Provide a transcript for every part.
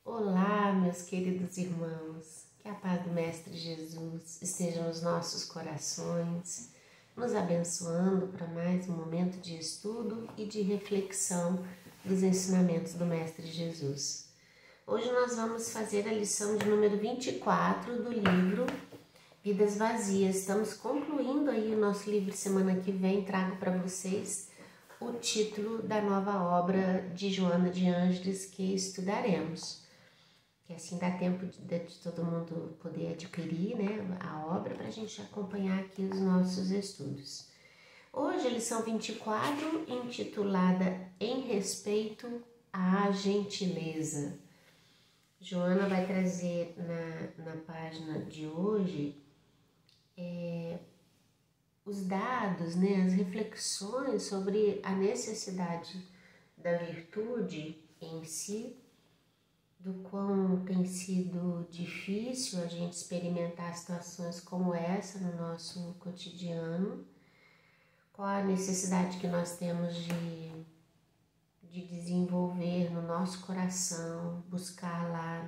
Olá, meus queridos irmãos, que a paz do Mestre Jesus esteja nos nossos corações, nos abençoando para mais um momento de estudo e de reflexão dos ensinamentos do Mestre Jesus. Hoje nós vamos fazer a lição de número 24 do livro Vidas Vazias. Estamos concluindo aí o nosso livro. Semana que vem trago para vocês o título da nova obra de Joana de Ângeles que estudaremos. Que assim dá tempo de todo mundo poder adquirir, né, a obra para a gente acompanhar aqui os nossos estudos. Hoje a lição 24, intitulada Em Respeito à Gentileza. Joana vai trazer na página de hoje os dados, né, as reflexões sobre a necessidade da virtude em si, do quão tem sido difícil a gente experimentar situações como essa no nosso cotidiano, qual a necessidade que nós temos de desenvolver no nosso coração, buscar lá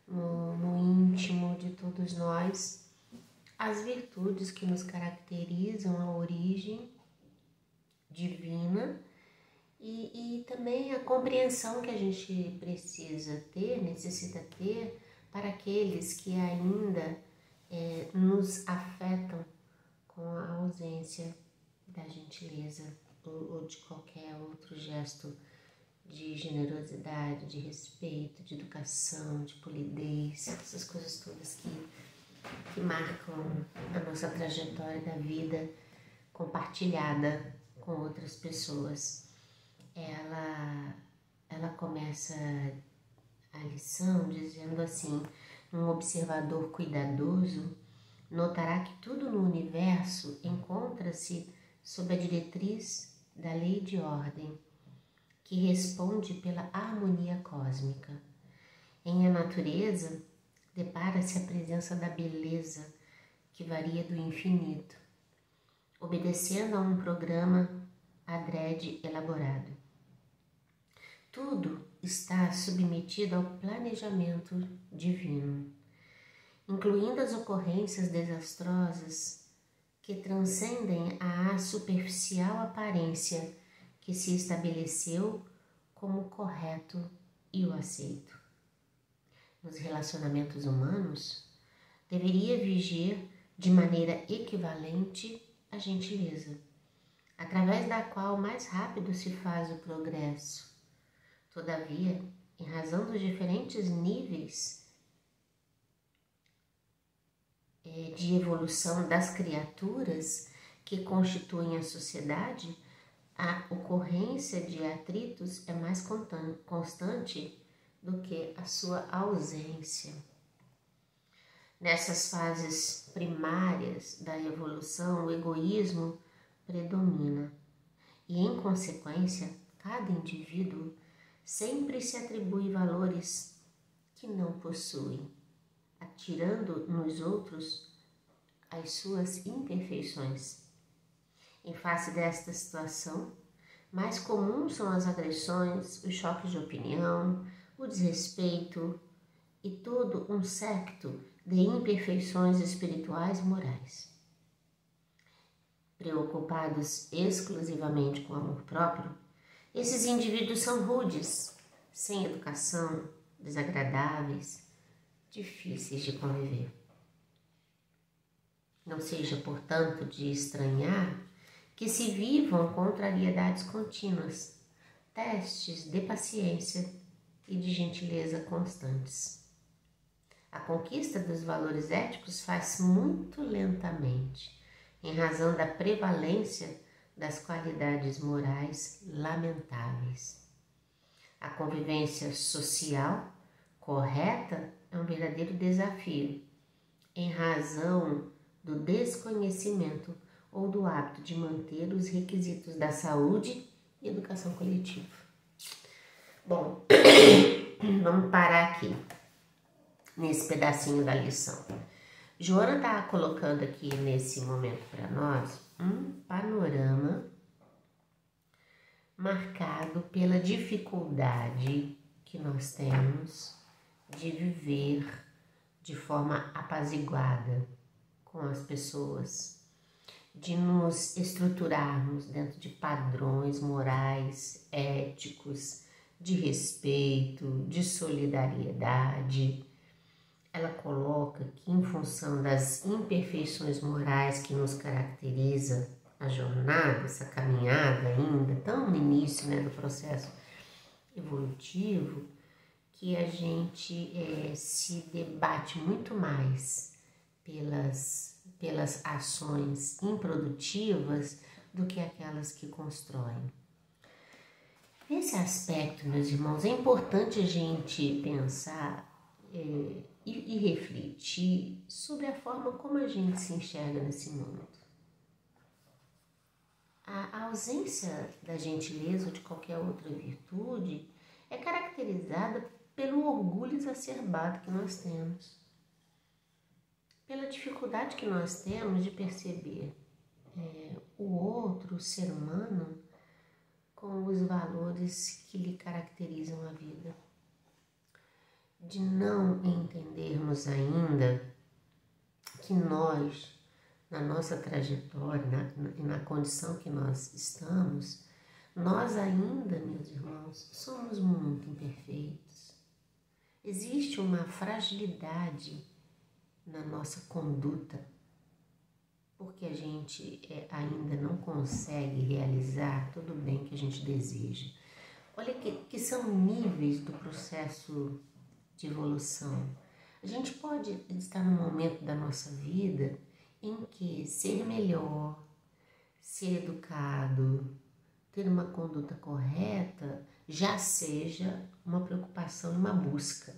no íntimo de todos nós as virtudes que nos caracterizam, a origem divina e também a compreensão que a gente necessita ter para aqueles que ainda nos afetam com a ausência da gentileza ou de qualquer outro gesto de generosidade, de respeito, de educação, de polidez, essas coisas todas que marcam a nossa trajetória da vida compartilhada com outras pessoas. Ela começa a lição dizendo assim: um observador cuidadoso notará que tudo no universo encontra-se sob a diretriz da lei de ordem, que responde pela harmonia cósmica. Em a natureza, depara-se a presença da beleza, que varia do infinito, obedecendo a um programa adrede elaborado. Tudo está submetido ao planejamento divino, incluindo as ocorrências desastrosas que transcendem a superficial aparência que se estabeleceu como correto e o aceito. Nos relacionamentos humanos, deveria viger de maneira equivalente a gentileza, através da qual mais rápido se faz o progresso. Todavia, em razão dos diferentes níveis de evolução das criaturas que constituem a sociedade, a ocorrência de atritos é mais constante do que a sua ausência. Nessas fases primárias da evolução, o egoísmo predomina e, em consequência, cada indivíduo sempre se atribui valores que não possui, atirando nos outros as suas imperfeições. Em face desta situação, mais comuns são as agressões, os choques de opinião, o desrespeito e todo um séquito de imperfeições espirituais e morais. Preocupados exclusivamente com o amor próprio, esses indivíduos são rudes, sem educação, desagradáveis, difíceis de conviver. Não seja, portanto, de estranhar que se vivam contrariedades contínuas, testes de paciência e de gentileza constantes. A conquista dos valores éticos faz-se muito lentamente, em razão da prevalência das qualidades morais lamentáveis. A convivência social correta é um verdadeiro desafio, em razão do desconhecimento ou do hábito de manter os requisitos da saúde e educação coletiva. Bom, vamos parar aqui, nesse pedacinho da lição. Joana está colocando aqui nesse momento para nós um panorama marcado pela dificuldade que nós temos de viver de forma apaziguada com as pessoas, de nos estruturarmos dentro de padrões morais, éticos, de respeito, de solidariedade. Ela coloca que, em função das imperfeições morais que nos caracteriza a jornada, essa caminhada ainda, tão no início, né, do processo evolutivo, que a gente se debate muito mais pelas ações improdutivas do que aquelas que constroem. Nesse aspecto, meus irmãos, é importante a gente pensar e refletir sobre a forma como a gente se enxerga nesse mundo. A ausência da gentileza ou de qualquer outra virtude é caracterizada pelo orgulho exacerbado que nós temos, pela dificuldade que nós temos de perceber o outro, o ser humano, com os valores que lhe caracterizam a vida, de não entendermos ainda que nós, na nossa trajetória, na condição que nós estamos, nós ainda, meus irmãos, somos muito imperfeitos. Existe uma fragilidade na nossa conduta, porque a gente ainda não consegue realizar todo o bem que a gente deseja. Olha que são níveis do processo de evolução. A gente pode estar num momento da nossa vida em que ser melhor, ser educado, ter uma conduta correta já seja uma preocupação e uma busca.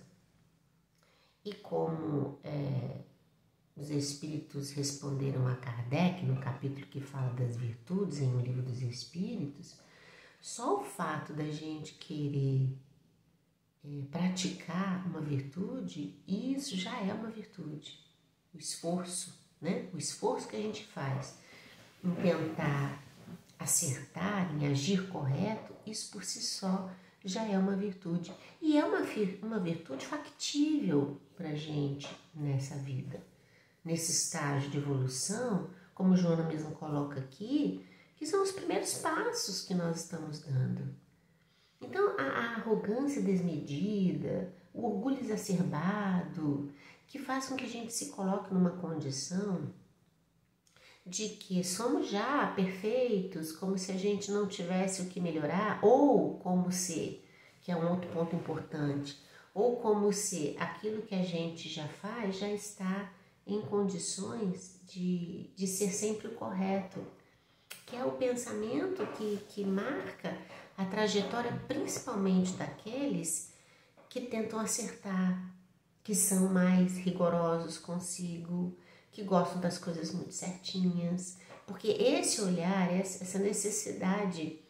E como os Espíritos responderam a Kardec, no capítulo que fala das virtudes, em O Livro dos Espíritos, só o fato da gente querer praticar uma virtude, isso já é uma virtude. O esforço, né? O esforço que a gente faz em tentar acertar, em agir correto, isso por si só já é uma virtude. E é uma virtude factível para a gente nessa vida. Nesse estágio de evolução, como Joana mesmo coloca aqui, que são os primeiros passos que nós estamos dando. Então, a arrogância desmedida, o orgulho exacerbado, que faz com que a gente se coloque numa condição de que somos já perfeitos, como se a gente não tivesse o que melhorar, ou como se, que é um outro ponto importante, ou como se aquilo que a gente já faz já está em condições de ser sempre o correto, que é o pensamento que marca a trajetória principalmente daqueles que tentam acertar, que são mais rigorosos consigo, que gostam das coisas muito certinhas, porque esse olhar, essa necessidade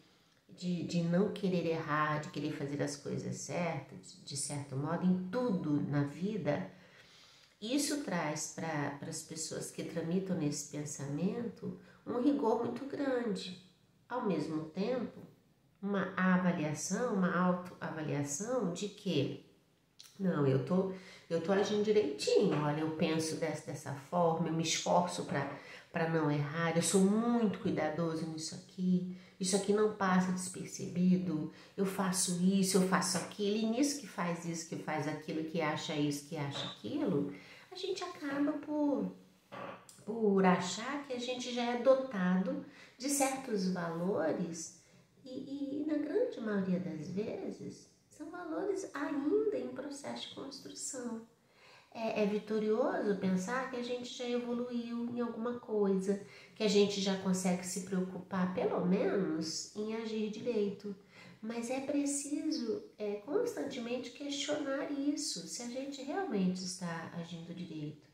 de não querer errar, de querer fazer as coisas certas, de certo modo, em tudo na vida, isso traz para as pessoas que tramitam nesse pensamento um rigor muito grande. Ao mesmo tempo, uma avaliação, uma autoavaliação de que, não, eu tô agindo direitinho, olha, eu penso dessa forma, eu me esforço para não errar, eu sou muito cuidadoso nisso aqui não passa despercebido, eu faço isso, eu faço aquilo, e nisso que faz isso, que faz aquilo, que acha isso, que acha aquilo, a gente acaba por achar que a gente já é dotado de certos valores e na grande maioria das vezes são valores ainda em processo de construção. É vitorioso pensar que a gente já evoluiu em alguma coisa, que a gente já consegue se preocupar, pelo menos, em agir direito. Mas é preciso constantemente questionar isso, se a gente realmente está agindo direito.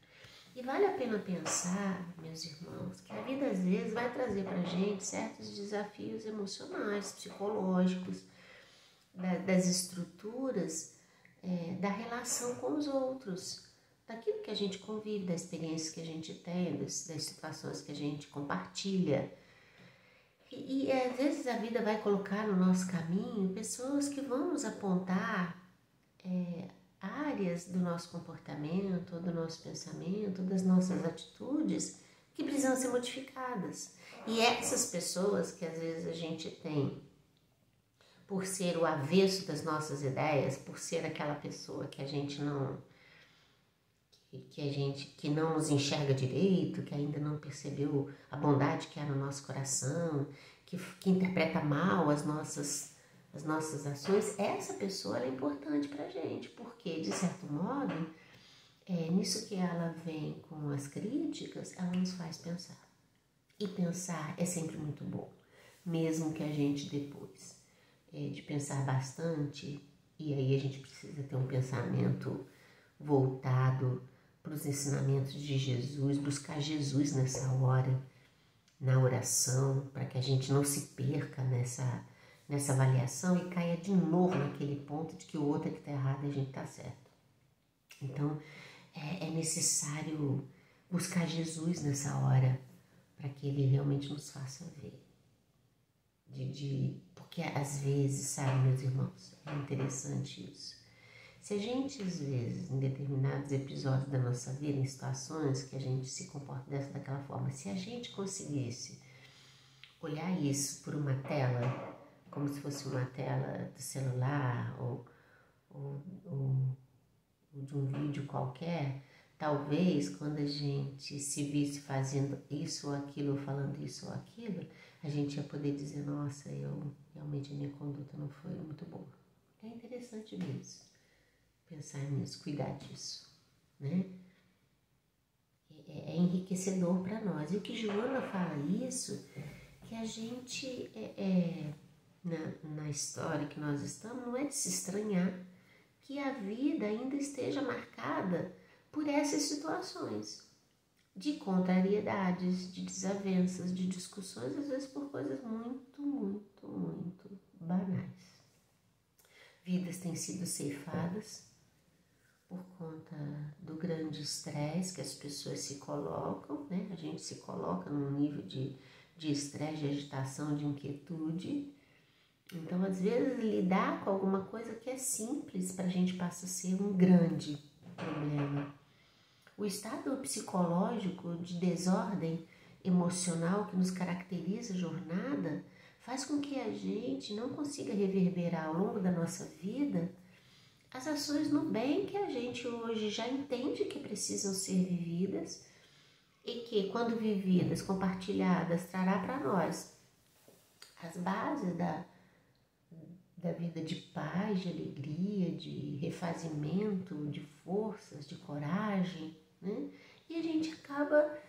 E vale a pena pensar, meus irmãos, que a vida às vezes vai trazer para a gente certos desafios emocionais, psicológicos, das estruturas da relação com os outros, daquilo que a gente convive, da experiência que a gente tem, das situações que a gente compartilha. E às vezes a vida vai colocar no nosso caminho pessoas que vão nos apontar áreas do nosso comportamento, do nosso pensamento, das nossas atitudes que precisam ser modificadas. E essas pessoas que às vezes a gente tem, por ser o avesso das nossas ideias, por ser aquela pessoa que a gente não nos enxerga direito, que ainda não percebeu a bondade que há no nosso coração, que interpreta mal as nossas ações, essa pessoa é importante pra gente, porque, de certo modo, nisso que ela vem com as críticas, ela nos faz pensar. E pensar é sempre muito bom, mesmo que a gente depois de pensar bastante, e aí a gente precisa ter um pensamento voltado para os ensinamentos de Jesus, buscar Jesus nessa hora, na oração, para que a gente não se perca nessa avaliação e caia de novo naquele ponto de que o outro é que está errado e a gente está certo. Então, é necessário buscar Jesus nessa hora, para que Ele realmente nos faça ver. Porque às vezes, sabe, meus irmãos, é interessante isso. Se a gente, às vezes, em determinados episódios da nossa vida, em situações que a gente se comporta daquela forma, se a gente conseguisse olhar isso por uma tela, como se fosse uma tela do celular ou de um vídeo qualquer, talvez quando a gente se visse fazendo isso ou aquilo, ou falando isso ou aquilo, a gente ia poder dizer, nossa, realmente a minha conduta não foi muito boa. É interessante ver isso. Pensar nisso, cuidar disso, né? É enriquecedor para nós. E o que Joana fala isso, que a gente, na história que nós estamos, não é de se estranhar que a vida ainda esteja marcada por essas situações de contrariedades, de desavenças, de discussões, às vezes por coisas muito, muito, muito banais. Vidas têm sido ceifadas por conta do grande estresse que as pessoas se colocam, né? A gente se coloca num nível de estresse, de agitação, de inquietude. Então, às vezes, lidar com alguma coisa que é simples para a gente passa a ser um grande problema. O estado psicológico de desordem emocional que nos caracteriza a jornada faz com que a gente não consiga reverberar ao longo da nossa vida as ações no bem que a gente hoje já entende que precisam ser vividas e que, quando vividas, compartilhadas, trará para nós as bases da vida de paz, de alegria, de refazimento, de forças, de coragem, né? E a gente acaba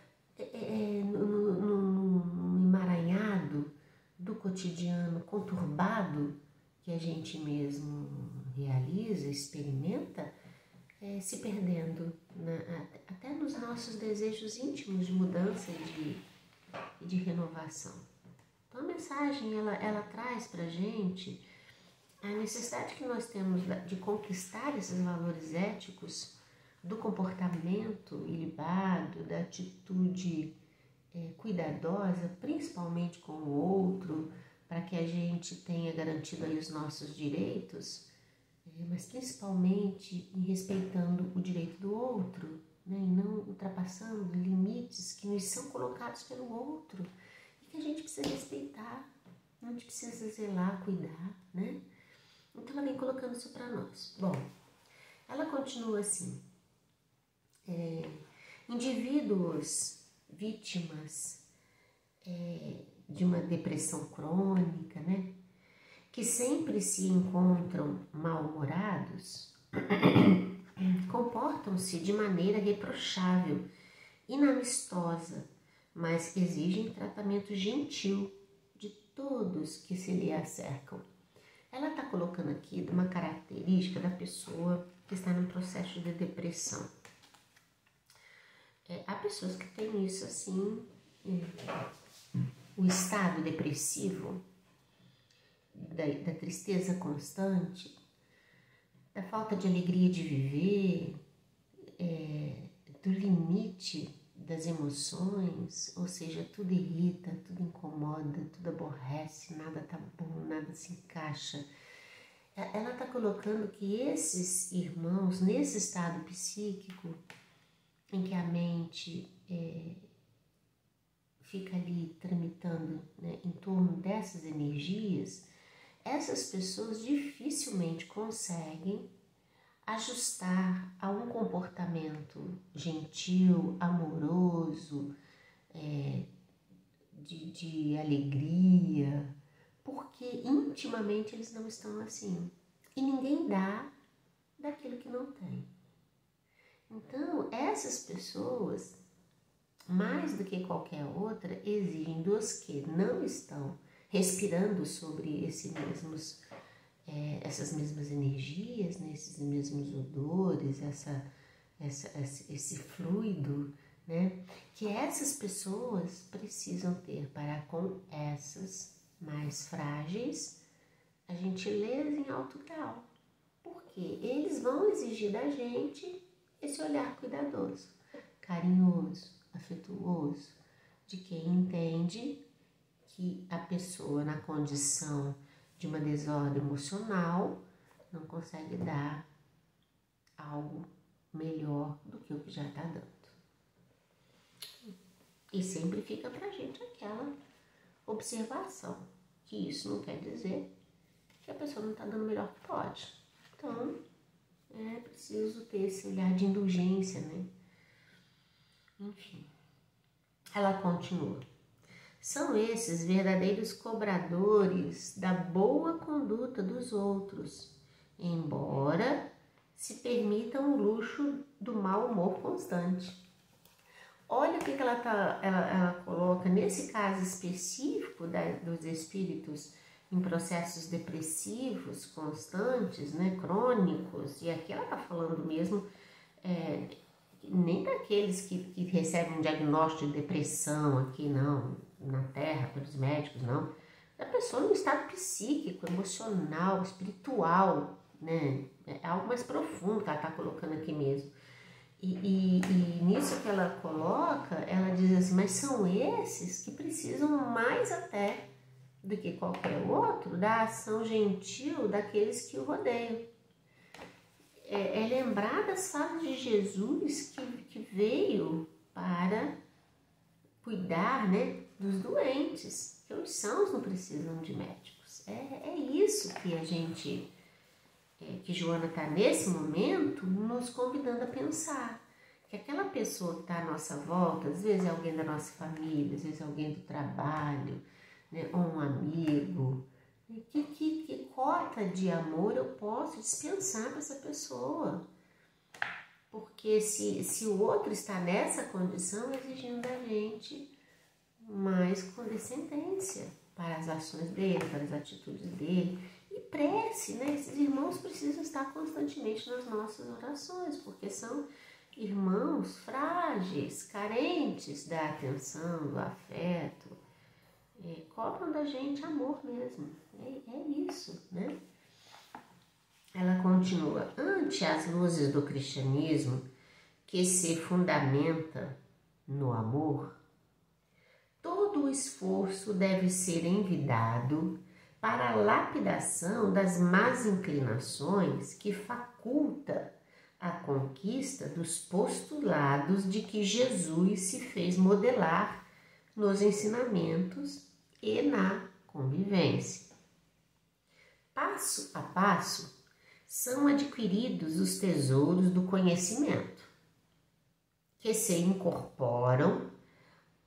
no emaranhado do cotidiano conturbado que a gente mesmo realiza, experimenta, se perdendo, até nos nossos desejos íntimos de mudança e de renovação. Então a mensagem ela traz para a gente a necessidade que nós temos de conquistar esses valores éticos do comportamento ilibado, da atitude cuidadosa, principalmente com o outro, para que a gente tenha garantido aí os nossos direitos, mas principalmente em respeitando o direito do outro, né, e não ultrapassando limites que nos são colocados pelo outro e que a gente precisa respeitar, a gente precisa zelar, cuidar, né? Então ela vem colocando isso para nós. Bom, ela continua assim, indivíduos vítimas de uma depressão crônica, né, que sempre se encontram mal-humorados, comportam-se de maneira reprochável, inamistosa, mas exigem tratamento gentil de todos que se lhe acercam. Ela está colocando aqui uma característica da pessoa que está num processo de depressão. Há pessoas que têm isso assim, o estado depressivo, da tristeza constante, da falta de alegria de viver, do limite das emoções, ou seja, tudo irrita, tudo incomoda, tudo aborrece, nada tá bom, nada se encaixa. ela está colocando que esses irmãos, nesse estado psíquico, em que a mente fica ali tramitando, né, em torno dessas energias, essas pessoas dificilmente conseguem ajustar a um comportamento gentil, amoroso, de alegria, porque intimamente eles não estão assim. E ninguém dá daquilo que não tem. Então, essas pessoas, mais do que qualquer outra, exigem dos que não estão respirando sobre essas mesmas energias, né, esses mesmos odores, esse fluido, né, que essas pessoas precisam ter para com essas mais frágeis a gentileza em alto grau, porque eles vão exigir da gente esse olhar cuidadoso, carinhoso, afetuoso, de quem entende que a pessoa na condição de uma desordem emocional não consegue dar algo melhor do que o que já está dando. E sempre fica pra gente aquela observação, que isso não quer dizer que a pessoa não está dando o melhor que pode. Então, é preciso ter esse olhar de indulgência, né? Enfim, ela continua. São esses verdadeiros cobradores da boa conduta dos outros, embora se permitam o luxo do mau humor constante. Olha o que ela coloca nesse caso específico dos espíritos em processos depressivos constantes, né, crônicos, e aqui ela está falando mesmo nem daqueles que recebem um diagnóstico de depressão aqui, não, na Terra, pelos médicos, não, da pessoa no estado psíquico, emocional, espiritual, né, é algo mais profundo que ela está colocando aqui mesmo. E nisso que ela coloca, ela diz assim, mas são esses que precisam mais até do que qualquer outro da ação gentil daqueles que o rodeiam. É lembrar das falas de Jesus que veio para cuidar, né, dos doentes, que os sãos não precisam de médicos. É isso que a gente... que Joana está nesse momento nos convidando a pensar, que aquela pessoa que está à nossa volta, às vezes é alguém da nossa família, às vezes é alguém do trabalho, né, ou um amigo, que cota de amor eu posso dispensar para essa pessoa, porque se o outro está nessa condição, exigindo da gente mais condescendência para as ações dele, para as atitudes dele. E prece, né? Esses irmãos precisam estar constantemente nas nossas orações, porque são irmãos frágeis, carentes da atenção, do afeto, cobram da gente amor mesmo. É isso, né? Ela continua, ante as luzes do cristianismo, que se fundamenta no amor, todo o esforço deve ser envidado para a lapidação das más inclinações que faculta a conquista dos postulados de que Jesus se fez modelar nos ensinamentos e na convivência. Passo a passo, são adquiridos os tesouros do conhecimento, que se incorporam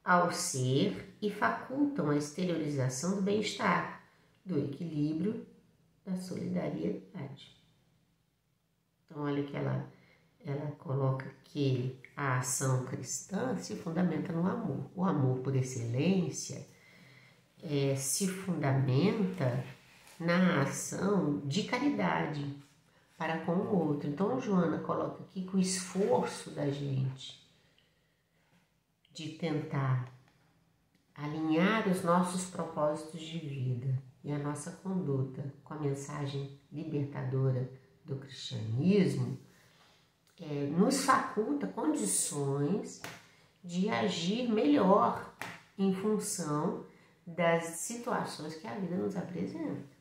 ao ser e facultam a exteriorização do bem-estar, do equilíbrio, da solidariedade. Então, olha que ela coloca que a ação cristã se fundamenta no amor. O amor, por excelência, se fundamenta na ação de caridade para com o outro. Então, Joana coloca aqui que o esforço da gente de tentar alinhar os nossos propósitos de vida e a nossa conduta com a mensagem libertadora do cristianismo nos faculta condições de agir melhor em função das situações que a vida nos apresenta.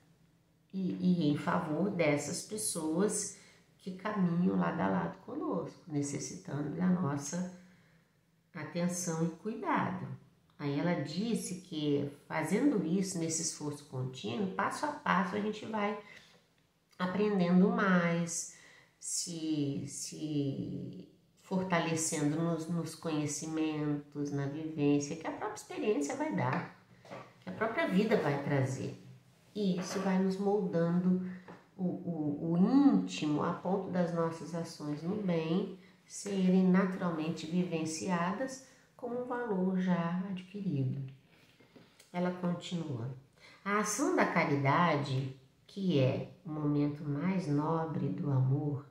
e em favor dessas pessoas que caminham lado a lado conosco, necessitando da nossa atenção e cuidado. Aí ela disse que fazendo isso, nesse esforço contínuo, passo a passo a gente vai aprendendo mais, se fortalecendo nos conhecimentos, na vivência, que a própria experiência vai dar, que a própria vida vai trazer. E isso vai nos moldando o íntimo a ponto das nossas ações no bem serem naturalmente vivenciadas com um valor já adquirido. Ela continua. A ação da caridade, que é o momento mais nobre do amor,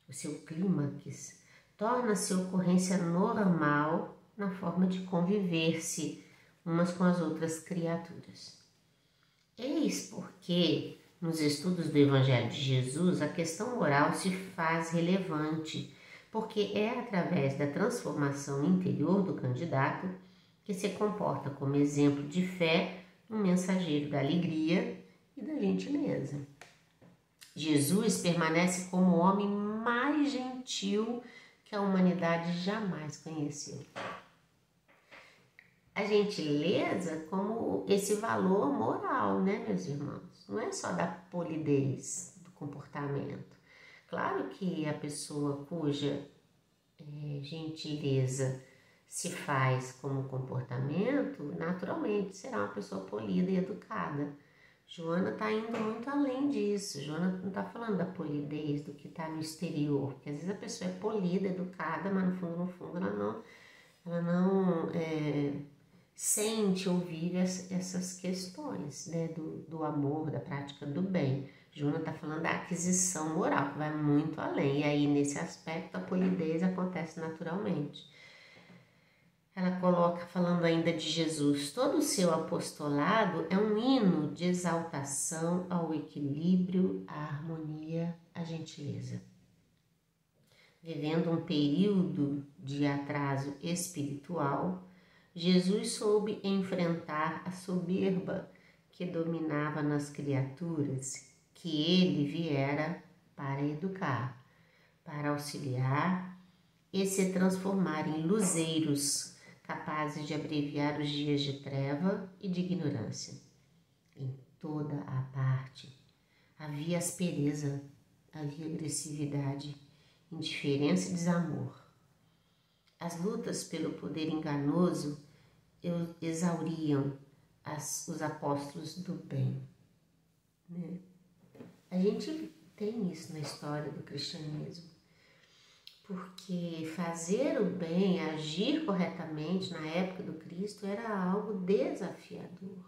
o seu clímax, torna-se ocorrência normal na forma de conviver-se umas com as outras criaturas. Eis porque, nos estudos do Evangelho de Jesus, a questão moral se faz relevante, porque é através da transformação interior do candidato que se comporta como exemplo de fé, um mensageiro da alegria e da gentileza. Jesus permanece como o homem mais gentil que a humanidade jamais conheceu. A gentileza como esse valor moral, né, meus irmãos? Não é só da polidez do comportamento. Claro que a pessoa cuja gentileza se faz como comportamento, naturalmente será uma pessoa polida e educada. Joana está indo muito além disso. Joana não está falando da polidez, do que está no exterior, porque às vezes a pessoa é polida, educada, mas no fundo ela não sente ou vive essas questões, né, do amor, da prática do bem. Joana está falando da aquisição moral, que vai muito além, e aí nesse aspecto a polidez acontece naturalmente. Ela coloca, falando ainda de Jesus, todo o seu apostolado é um hino de exaltação ao equilíbrio, à harmonia, à gentileza. Vivendo um período de atraso espiritual, Jesus soube enfrentar a soberba que dominava nas criaturas, que ele viera para educar, para auxiliar e se transformar em luzeiros capazes de abreviar os dias de treva e de ignorância. Em toda a parte havia aspereza, havia agressividade, indiferença e desamor. As lutas pelo poder enganoso exauriam os apóstolos do bem. Né? A gente tem isso na história do cristianismo, porque fazer o bem, agir corretamente na época do Cristo era algo desafiador.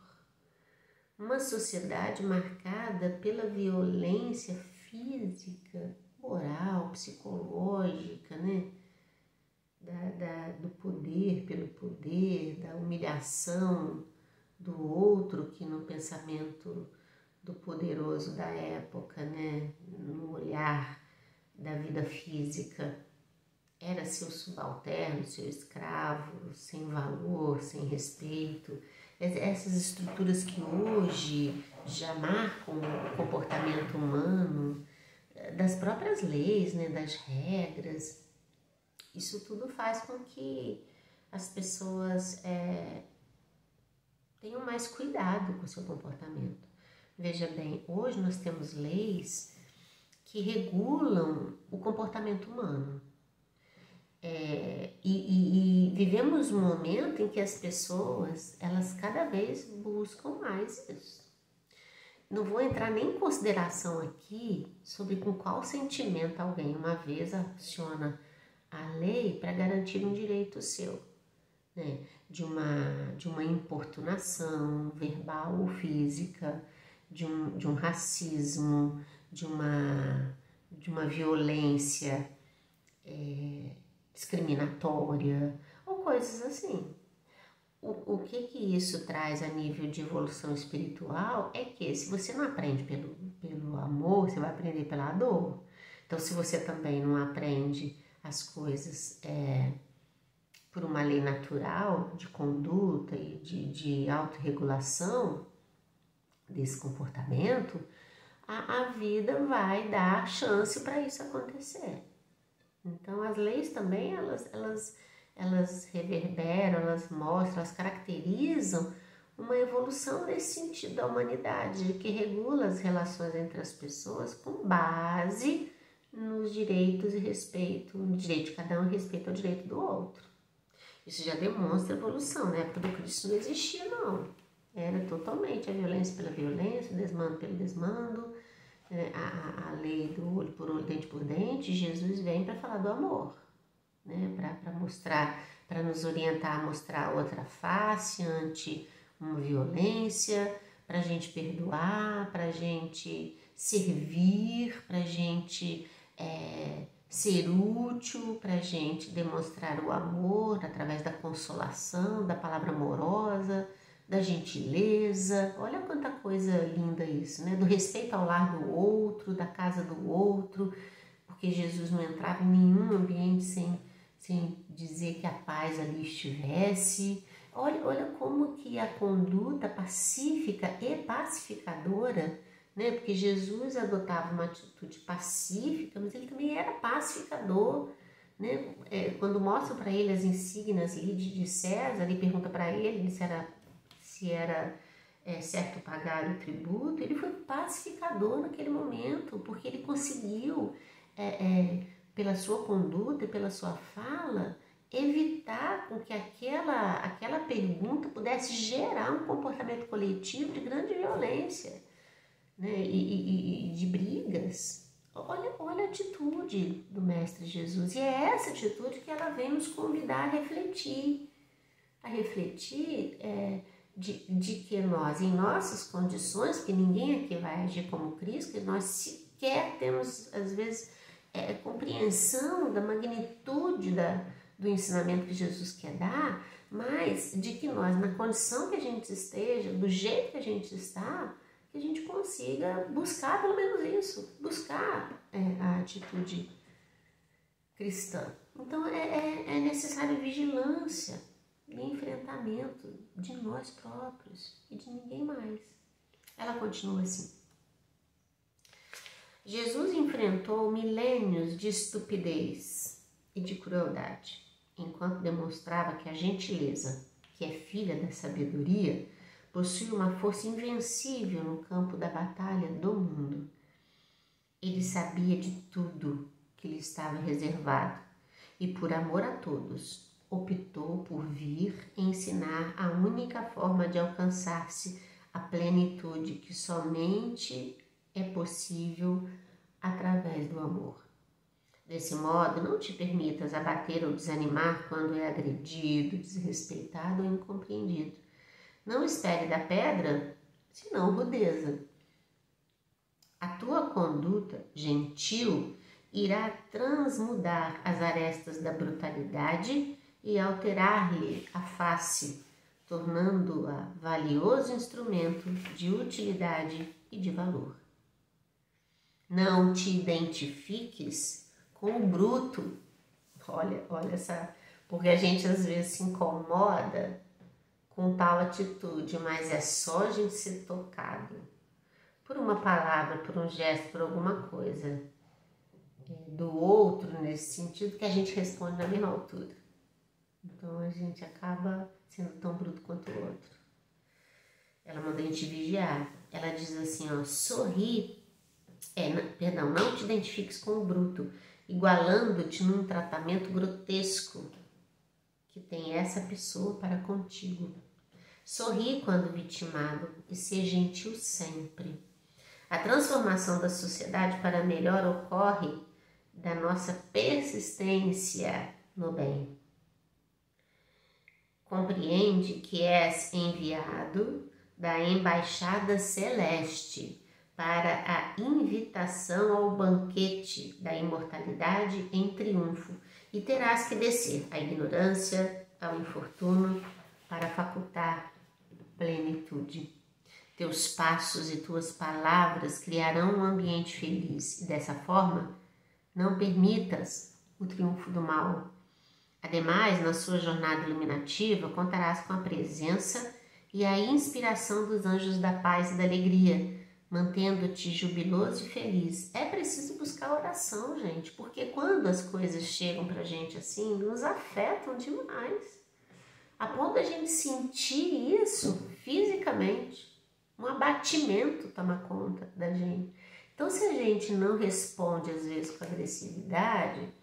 Uma sociedade marcada pela violência física, moral, psicológica, né? Do poder pelo poder, da humilhação do outro, que no pensamento do poderoso da época, né, no olhar da vida física, era seu subalterno, seu escravo, sem valor, sem respeito. Essas estruturas que hoje já marcam o comportamento humano, das próprias leis, né, das regras, isso tudo faz com que as pessoas tenham mais cuidado com o seu comportamento. Veja bem, hoje nós temos leis que regulam o comportamento humano. E vivemos um momento em que as pessoas, elas cada vez buscam mais isso. Não vou entrar nem em consideração aqui sobre com qual sentimento alguém uma vez aciona a lei para garantir um direito seu, né? De uma importunação verbal ou física, de um racismo, de uma violência discriminatória ou coisas assim. O que isso traz a nível de evolução espiritual é que se você não aprende pelo amor, você vai aprender pela dor. Então, se você também não aprende as coisas por uma lei natural de conduta e de autorregulação desse comportamento, a vida vai dar chance para isso acontecer. Então, as leis também, elas reverberam, elas mostram, elas caracterizam uma evolução nesse sentido da humanidade, que regula as relações entre as pessoas com base nos direitos e respeito, no direito de cada um e respeito ao direito do outro. Isso já demonstra evolução, na época do Cristo não existia, não. Era totalmente a violência pela violência, o desmando pelo desmando, a lei do olho por olho, dente por dente. Jesus vem para falar do amor, né? Para mostrar, para nos orientar a mostrar outra face ante uma violência, para a gente perdoar, para a gente servir, para a gente ser útil, para a gente demonstrar o amor através da consolação, da palavra amorosa, da gentileza. Olha quanta coisa linda isso, né? Do respeito ao lar do outro, da casa do outro, porque Jesus não entrava em nenhum ambiente sem dizer que a paz ali estivesse. Olha como que a conduta pacífica e pacificadora, né? Porque Jesus adotava uma atitude pacífica, mas ele também era pacificador, né? Quando mostram para ele as insígnias de César, ele pergunta para ele se era certo pagar o tributo. Ele foi pacificador naquele momento, porque ele conseguiu, pela sua conduta e pela sua fala, evitar com que aquela pergunta pudesse gerar um comportamento coletivo de grande violência, né? E de brigas. Olha a atitude do Mestre Jesus, e é essa atitude que ela vem nos convidar a refletir de que nós, em nossas condições, porque ninguém aqui vai agir como Cristo, que nós sequer temos, às vezes, compreensão da magnitude do ensinamento que Jesus quer dar, mas de que nós, na condição que a gente esteja, do jeito que a gente está, que a gente consiga buscar pelo menos isso, buscar a atitude cristã. Então é necessário vigilância e enfrentamento de nós próprios e de ninguém mais. Ela continua assim. Jesus enfrentou milênios de estupidez e de crueldade, enquanto demonstrava que a gentileza, que é filha da sabedoria, possui uma força invencível no campo da batalha do mundo. Ele sabia de tudo que lhe estava reservado e, por amor a todos, optou por vir ensinar a única forma de alcançar-se a plenitude que somente é possível através do amor. Desse modo, não te permitas abater ou desanimar quando é agredido, desrespeitado ou incompreendido. Não espere da pedra, senão rudeza. A tua conduta gentil irá transmudar as arestas da brutalidade e alterar-lhe a face, tornando-a valioso instrumento de utilidade e de valor. Não te identifiques com o bruto. Olha essa, porque a gente às vezes se incomoda com tal atitude, mas é só a gente ser tocado por uma palavra, por um gesto, por alguma coisa do outro, nesse sentido, que a gente responde na mesma altura. Então a gente acaba sendo tão bruto quanto o outro. Ela manda a gente vigiar. Ela diz assim, sorri, não te identifiques com o bruto, igualando-te num tratamento grotesco que tem essa pessoa para contigo. Sorri quando vitimado e seja gentil sempre. A transformação da sociedade para melhor ocorre da nossa persistência no bem. Compreende que és enviado da embaixada celeste para a invitação ao banquete da imortalidade em triunfo, e terás que descer à ignorância, ao infortúnio, para facultar plenitude. Teus passos e tuas palavras criarão um ambiente feliz, e dessa forma não permitas o triunfo do mal. Ademais, na sua jornada iluminativa, contarás com a presença e a inspiração dos anjos da paz e da alegria, mantendo-te jubiloso e feliz. É preciso buscar oração, gente, porque quando as coisas chegam pra gente assim, nos afetam demais. A ponto da gente sentir isso fisicamente. Um abatimento toma conta da gente. Então, se a gente não responde, às vezes, com agressividade,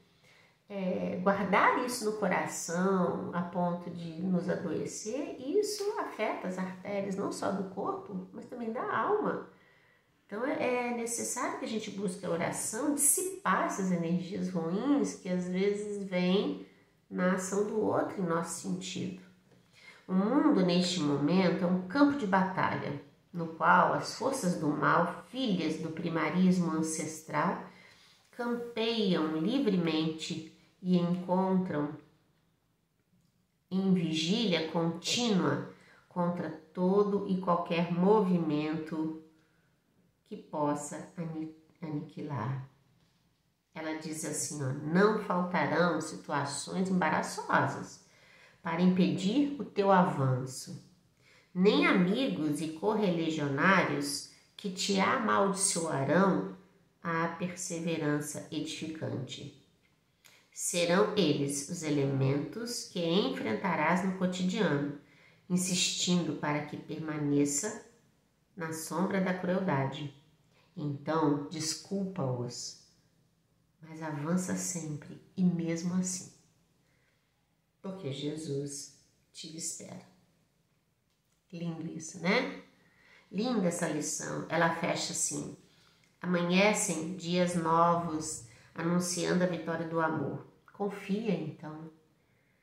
guardar isso no coração a ponto de nos adoecer, isso afeta as artérias, não só do corpo, mas também da alma. Então, é necessário que a gente busque a oração, dissipar essas energias ruins que, às vezes, vêm na ação do outro em nosso sentido. O mundo, neste momento, é um campo de batalha, no qual as forças do mal, filhas do primarismo ancestral, campeiam livremente e encontram em vigília contínua contra todo e qualquer movimento que possa aniquilar. Ela diz assim, ó, não faltarão situações embaraçosas para impedir o teu avanço, nem amigos e correligionários que te amaldiçoarão a perseverança edificante. Serão eles os elementos que enfrentarás no cotidiano, insistindo para que permaneça na sombra da crueldade. Então, desculpa-os, mas avança sempre e mesmo assim, porque Jesus te espera. Lindo isso, né? Linda essa lição. Ela fecha assim: amanhecem dias novos, anunciando a vitória do amor. Confia, então.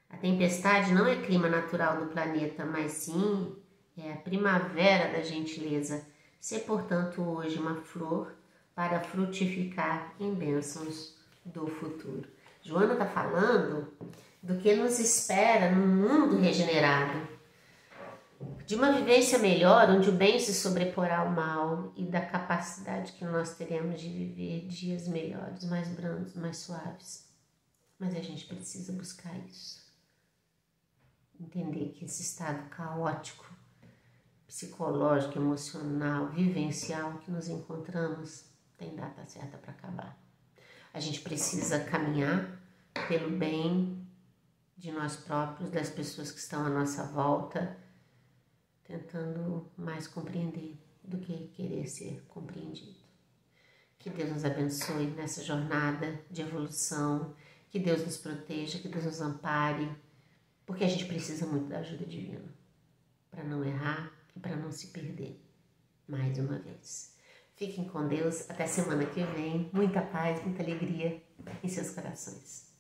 A tempestade não é clima natural do planeta, mas sim é a primavera da gentileza. Sê, portanto, hoje uma flor para frutificar em bênçãos do futuro. Joana está falando do que nos espera num mundo regenerado, de uma vivência melhor, onde o bem se sobreporá ao mal e da capacidade que nós teremos de viver dias melhores, mais brandos, mais suaves. Mas a gente precisa buscar isso. Entender que esse estado caótico, psicológico, emocional, vivencial que nos encontramos tem data certa para acabar. A gente precisa caminhar pelo bem de nós próprios, das pessoas que estão à nossa volta, tentando mais compreender do que querer ser compreendido. Que Deus nos abençoe nessa jornada de evolução, que Deus nos proteja, que Deus nos ampare, porque a gente precisa muito da ajuda divina para não errar e para não se perder mais uma vez. Fiquem com Deus, até semana que vem, muita paz, muita alegria em seus corações.